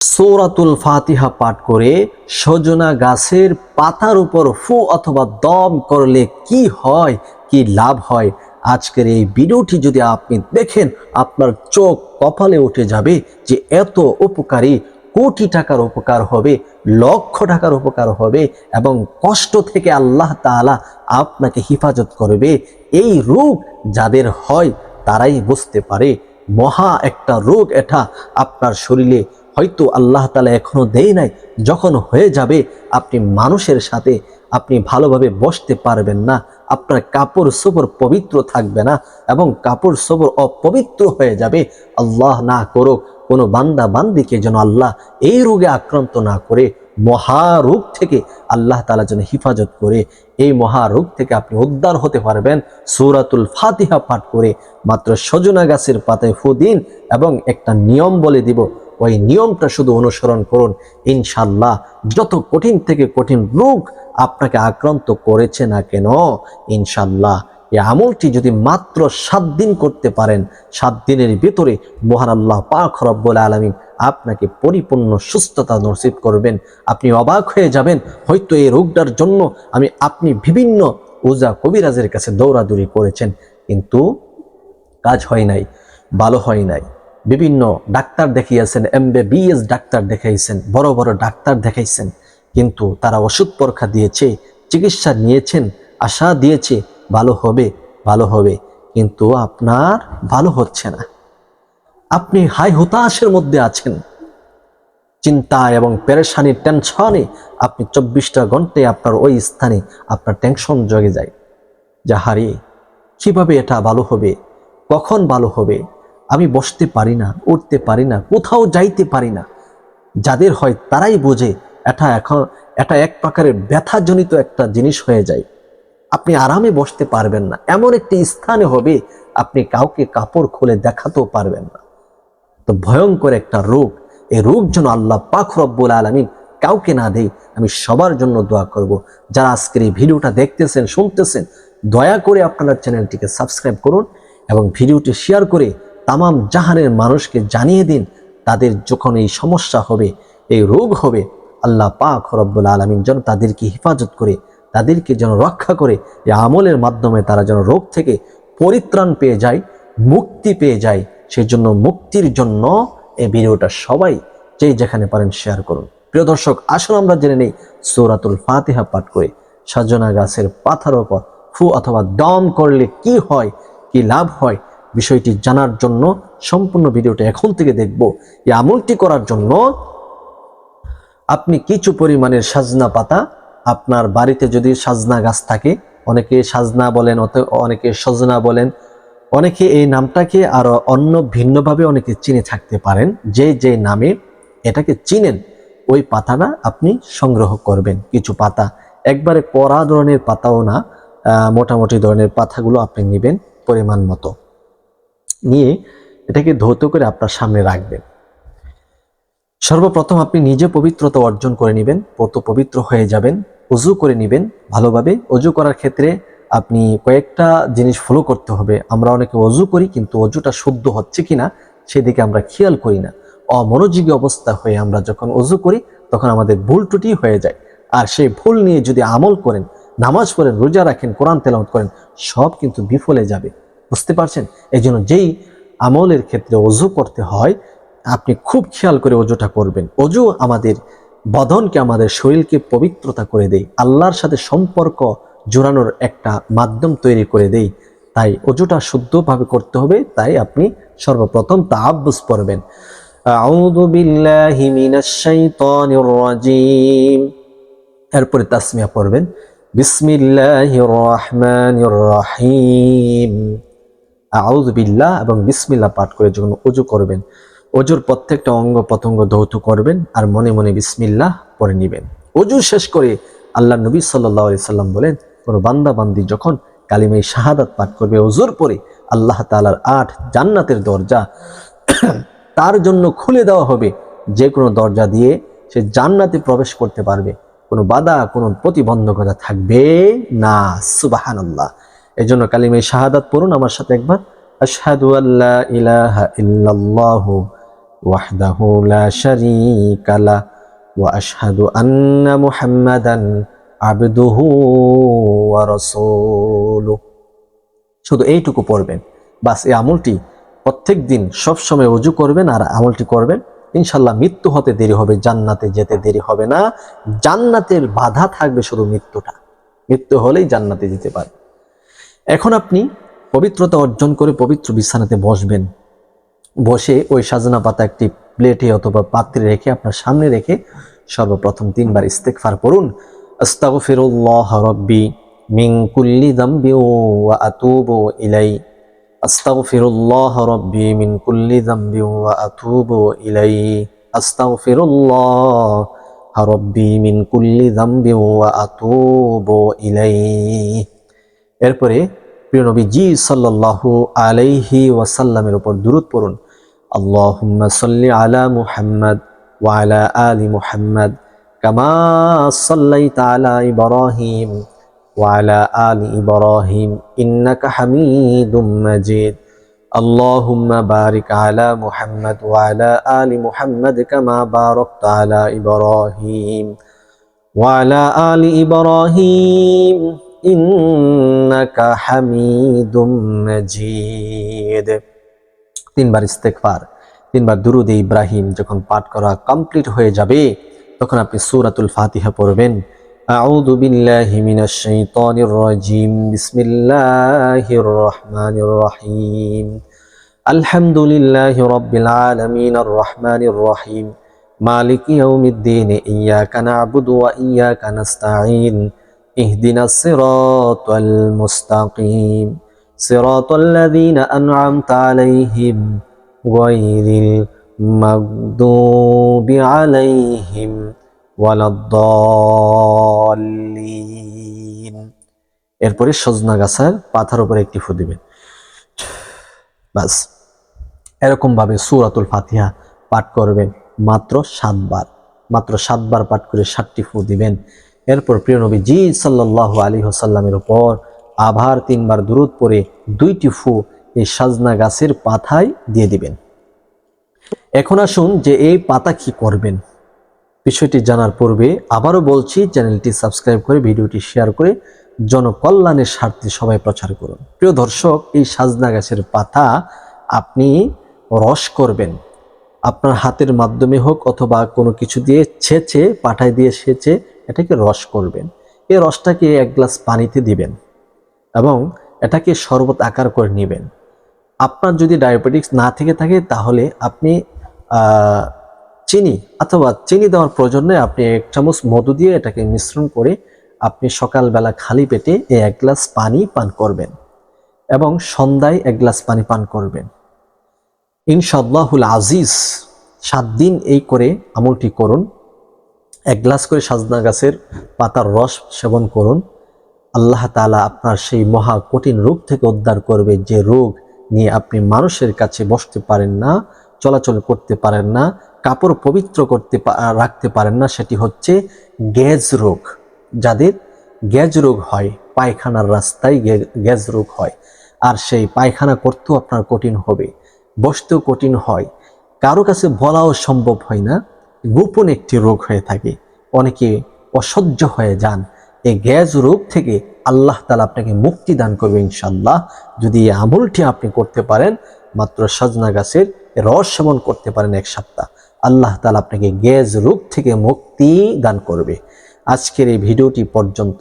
সূরাতুল ফাতিহা পাঠ করে সজনা গাছের পাতার উপর ফু অথবা দম করলে কি হয়, কি লাভ হয়, আজকের এই ভিডিওটি যদি আপনি দেখেন আপনার চোখ কপালে উঠে যাবে যে এত উপকারী, কোটি টাকার উপকার হবে, লক্ষ টাকার উপকার হবে এবং কষ্ট থেকে আল্লাহ তাআলা আপনাকে হেফাজত করবে। এই রোগ যাদের হয় তারাই বুঝতে পারে মহা একটা রোগ এটা আপনার শরীরে হয়তো আল্লাহ তাআলা এখনো দেয় নাই। যখন হয়ে যাবে আপনি মানুষের সাথে আপনি ভালোভাবে বসতে পারবেন না, আপনার কাপড় চোপড় পবিত্র থাকবে না এবং কাপড় চোপড় অপবিত্র হয়ে যাবে। আল্লাহ না করুক কোনো বান্দা বান্দিকে যেন আল্লাহ এই রোগে আক্রান্ত না করে, মহারোগ থেকে আল্লাহ তাআলা যেন হেফাজত করে। এই মহারোগ থেকে আপনি উদ্ধার হতে পারবেন সূরাতুল ফাতিহা পাঠ করে। মাত্র সজনা গাছের পাতায় ফু দিন এবং একটা নিয়ম বলে দিব, ওই নিয়মটা শুধু অনুসরণ করুন। ইনশাআল্লাহ যত কঠিন থেকে কঠিন রোগ আপনাকে আক্রান্ত করেছে না কেন, ইনশাআল্লাহ এই আমলটি যদি মাত্র 7 দিন করতে পারেন, 7 দিনের ভিতরে মহান আল্লাহ পাক রব্বুল আলামিন আপনাকে পরিপূর্ণ সুস্থতা নসিব করবেন। আপনি অবাক হয়ে যাবেন, হয়তো এই রোগটার জন্য আপনি বিভিন্ন ওজা কবিরাজের কাছে দৌড়াদৌড়ি করেছেন, কিন্তু কাজ হয় নাই, ভালো হয় নাই। বিভিন্ন ডাক্তার দেখিয়েছেন, MBBS ডাক্তার দেখাইছেন, বড় বড় ডাক্তার দেখাইছেন, কিন্তু তারা ওষুধ পরীক্ষা দিয়েছে, চিকিৎসা নিয়েছেন, আশা দিয়েছে ভালো হবে ভালো হবে, কিন্তু আপনার ভালো হচ্ছে না। আপনি হাই হতাশের মধ্যে আছেন, চিন্তা এবং পেরেশানির টেনশনে আপনি 24টা ঘন্টায় আপনার ওই স্থানে আপনার টেনশন জগে যায়। যাহারে কিভাবে এটা ভালো হবে, কখন ভালো হবে, আমি বসতে পারি না, উঠতে পারি না, কোথাও যাইতে পারি না। যাদের হয় তারাই বোঝে এটা এক প্রকারের ব্যথাজনিত একটা জিনিস হয়ে যায়। আপনি আরামে বসতে পারবেন না, এমন একটি স্থানে হবে আপনি কাউকে কাপড় খুলে দেখাতেও পারবেন না। তো ভয়ঙ্কর একটা রোগ, এই রোগ যেন আল্লাহ পাক রব্বুল আলামিন কাউকে না দেয়, আমি সবার জন্য দোয়া করব। যারা আজকের এই ভিডিওটা দেখতেছেন শুনতেছেন, দয়া করে আপনার চ্যানেলটিকে সাবস্ক্রাইব করুন এবং ভিডিওটি শেয়ার করে তামাম জাহানের মানুষকে জানিয়ে দিন। তাদের যখন এই সমস্যা হবে, এই রোগ হবে, আল্লাহ পাক রব্বুল আলামিন যেন তাদেরকে হেফাজত করে, তাদেরকে যেন রক্ষা করে, এই আমলের মাধ্যমে তারা যেন রোগ থেকে পরিত্রাণ পেয়ে যায়, মুক্তি পেয়ে যায়। সেই জন্য মুক্তির জন্য এই ভিডিওটা সবাই যে যেখানে পারেন শেয়ার করুন। প্রিয় দর্শক, আসুন আমরা জেনে নেই সূরাতুল ফাতিহা পাঠ করে সজনা গাছের পাতার উপর ফু অথবা দম করলে কি হয়, কি লাভ হয়, বিষয়টি জানার জন্য সম্পূর্ণ ভিডিওটা এখন থেকে দেখব। এই আমলটি করার জন্য আপনি কিছু পরিমাণের সাজনা পাতা, আপনার বাড়িতে যদি সাজনা গাছ থাকে, অনেকে সাজনা বলেন, অনেকে সজনা বলেন, অনেকে এই নামটাকে আরো অন্য ভিন্নভাবে অনেকে চিনে থাকতে পারেন, যে যে নামে এটাকে চিনেন ওই পাতাটা আপনি সংগ্রহ করবেন। কিছু পাতা, একবারে কড়া ধরনের পাতাও না, মোটামুটি ধরনের পাতাগুলো আপনি নেবেন পরিমাণ মতো, নিয়ে এটাকে ধৌত করে আপনার সামনে রাখবেন। সর্বপ্রথম আপনি নিজে পবিত্রতা অর্জন করে নেবেন, পবিত্র হয়ে যাবেন, ওযু করে নেবেন ভালোভাবে। ওযু করার ক্ষেত্রে আপনি কয়েকটা জিনিস ফলো করতে হবে। আমরা অনেকে ওযু করি কিন্তু ওযুটা শুদ্ধ হচ্ছে কিনা সেদিকে আমরা খেয়াল করি না। অমনোযোগী অবস্থা হয়ে আমরা যখন ওযু করি তখন আমাদের ভুল ত্রুটি হয়ে যায়। আর সেই ভুল নিয়ে যদি আমল করেন, নামাজ পড়েন, রোজা রাখেন, কোরআন তেলাওয়াত করেন, সব কিন্তু বিফলে যাবে। বুঝতে পারছেন? এই জন্য যেই আমলের ক্ষেত্রে ওযু করতে হয় আপনি খুব খেয়াল করে ওযুটা করবেন। ওযু আমাদের বদনকে, আমাদের শরীরকে পবিত্রতা করে দেয়, আল্লাহর সাথে সম্পর্ক জোড়ানোর একটা মাধ্যম তৈরি করে দেয়। তাই ওযুটা শুদ্ধভাবে করতে হবে। তাই আপনি সর্বপ্রথম তাআব্বুজ পড়বেন, আউযু বিল্লাহি মিনাশ শাইতানির রাজীম। এরপরে তাসমিয়া পড়বেন, বিসমিল্লাহির রহমানির রহিম। আউযু বিল্লাহ এবং বিসমিল্লাহ পাঠ করে যখন ওযু করবেন, ওযুর প্রত্যেকটা অঙ্গ প্রত্যঙ্গ ধৌত করবেন আর মনে মনে বিসমিল্লাহ পড়ে নেবেন। ওযু শেষ করে আল্লাহ নবী সাল্লাল্লাহু আলাইহি সাল্লাম বলেন, কোন বান্দা বান্দি যখন কালিমায়ে শাহাদাত পাঠ করবে ওযুর পরে, আল্লাহ তাআলার 8 জান্নাতের দরজা তার জন্য খুলে দেওয়া হবে। যে কোনো দরজা দিয়ে সে জান্নাতে প্রবেশ করতে পারবে, কোনো বাধা, কোনো প্রতিবন্ধকতা থাকবে না। সুবহানাল্লাহ। এজন্য কালিমায়ে শাহাদাত পড়ুন আমার সাথে একবার, আশহাদু আল্লা ইলাহা ইল্লাল্লাহু ওয়াহদাহু লা শারীকা লাহু ওয়া আশহাদু আন্না মুহাম্মাদান আবদুহু ওয়া রাসূলুহু। শুধু এইটুকু পড়বেন, বাস এই আমলটি প্রত্যেক দিন সবসময় ওযু করবেন আর আমলটি করবেন। ইনশাল্লাহ মৃত্যু হতে দেরি হবে, জান্নাতে যেতে দেরি হবে না। জান্নাতের বাধা থাকবে শুধু মৃত্যুটা, মৃত্যু হলেই জান্নাতে যেতে পারে। এখন আপনি পবিত্রতা অর্জন করে পবিত্র বিছানাতে বসবেন। বসে ওই সাজনা পাতা একটি প্লেটে অথবা পাত্রে রেখে আপনার সামনে রেখে সর্বপ্রথম 3 বার ইস্তেগফার পড়ুন। আস্তাগফিরুল্লাহ রাব্বি মিন কুল্লি যামবি ওয়া আতুবু ইলাই। আস্তাগফিরুল্লাহ রাব্বি মিন কুল্লি যামবি ওয়া আতুবু ইলাই। আস্তাগফিরুল্লাহ রাব্বি মিন কুল্লি যামবি ওয়া আতুবু ইলাই। এরপরে প্রিয় নবীজি সাল্লাল্লাহু আলাইহি ওয়াসাল্লামের উপর দুরূদ পড়ুন। আল্লাহুম্মা সাল্লি আলা মুহাম্মাদ ওয়া আলা আলি মুহাম্মাদ কামা সাল্লাইতা আলা ইব্রাহিম ওয়া আলা আলি ইব্রাহিম ইন্নাকা হামিদুম মাজিদ। আল্লাহুম্মা বারিক আলা মুহাম্মাদ ওয়া আলা আলি মুহাম্মাদ কামা বারাকতা আলা ইব্রাহিম ওয়া আলা আলি ইব্রাহিম ইন্নাকা হামিদুম মাজিদ। 3 বার ইস্তেগফার, 3 বার দুরুদ ইব্রাহিম যখন পাঠ করা কমপ্লিট হয়ে যাবে তখন আপনি সূরাতুল ফাতিহা পড়বেন। আউযু বিল্লাহি মিনাশ শাইতানির রাজিম। বিসমিল্লাহির রহমানির রহিম। আলহামদুলিল্লাহি রাব্বিল আলামিন আর রহমানির রহিম মালিকি ইয়াউমিদ্দিন ইয়্যাকা না'বুদু ওয়া ইয়্যাকা নাস্তাঈন ইহদিনাস সিরাতাল মুস্তাকিম সিরাতাল লাযীনা আন'আমতা আলাইহিম গায়রিল মাগদুবি আলাইহিম ওয়ালাদ-দাল্লিন। এরপরে সজনা গাছের পাতার উপরে একটি ফু দিবেন। বাস এরকম ভাবে সূরাতুল ফাতিহা পাঠ করবেন মাত্র 7 বার, মাত্র 7 বার পাঠ করে 7টি ফু দিবেন। এরপর প্রিয় নবীজি সাল্লাল্লাহু আলাইহি ওয়াসাল্লামের উপর আবার 3 বার দুরূদ পড়ে 2টি ফু এই সাজনা গাছের পাতায় দিয়ে দিবেন। এখন আসুন যে এই পাতা কি করবেন, বিষয়টি জানার পূর্বে আবারও বলছি, চ্যানেলটি সাবস্ক্রাইব করে ভিডিওটি শেয়ার করে জনকল্যাণের স্বার্থে সবাই প্রচার করুন। প্রিয় দর্শক, এই সাজনা গাছের পাতা আপনি রস করবেন, আপনার হাতের মাধ্যমে হোক অথবা কোনো কিছু দিয়ে ছেঁচে, পাটায় দিয়ে ছেঁচে এটাকে রস করবেন। এই রসটাকে 1 গ্লাস পানিতে দিবেন এবং এটাকে শরবত আকার করে নেবেন। আপনার যদি ডায়াবেটিস না থেকে থাকে তাহলে আপনি চিনি অথবা চিনি দেওয়ার প্রয়োজন নেই, আপনি 1 চামচ মধু দিয়ে এটাকে মিশ্রণ করে আপনি সকালবেলা খালি পেটে এই 1 গ্লাস পানি পান করবেন এবং সন্ধ্যায় 1 গ্লাস পানি পান করবেন। ইনশাআল্লাহুল আজিজ 7 দিন এই করে আমলটি করুন। 1 গ্লাস করে সাজনা গাছের পাতার রস সেবন করুন। আল্লাহ তাআলা আপনার সেই মহা কঠিন রোগ থেকে উদ্ধার করবে, যে রোগ নিয়ে আপনি মানুষের কাছে বসতে পারেন না, চলাচল করতে পারেন না, কাপড় পবিত্র রাখতে পারেন না, সেটি হচ্ছে গ্যাস রোগ। যাদের গ্যাস রোগ হয়, পায়খানার রাস্তায় গ্যাস রোগ হয়, আর সেই পায়খানা করতেও আপনার কঠিন হবে, বসতেও কঠিন হয়, কারো কাছে বলাও সম্ভব হয় না, গোপন একটি রোগ হয়ে থাকে, অনেকে অসহ্য হয়ে যান। এই গ্যাস রোগ থেকে আল্লাহ তাআলা আপনাকে মুক্তি দান করবে ইনশাআল্লাহ, যদি এই আমলটি আপনি করতে পারেন। মাত্র সজনা গাছের রস সেবন করতে পারেন 1 সপ্তাহ, আল্লাহ তাআলা আপনাকে গ্যাস রোগ থেকে মুক্তি দান করবে। আজকের এই ভিডিওটি পর্যন্ত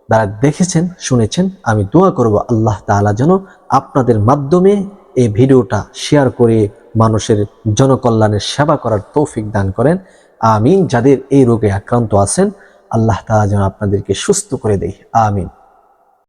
যারা দেখেছেন, শুনেছেন, আমি দোয়া করব আল্লাহ তাআলা যেন আপনাদের মাধ্যমে এই ভিডিওটা শেয়ার করে মানুষের জনকল্যাণের সেবা করার তৌফিক দান করেন। আমিন। যাদের এই রোগে আক্রান্ত আছেন, আল্লাহ তাআলা যেন আপনাদেরকে সুস্থ করে দেয়। আমিন।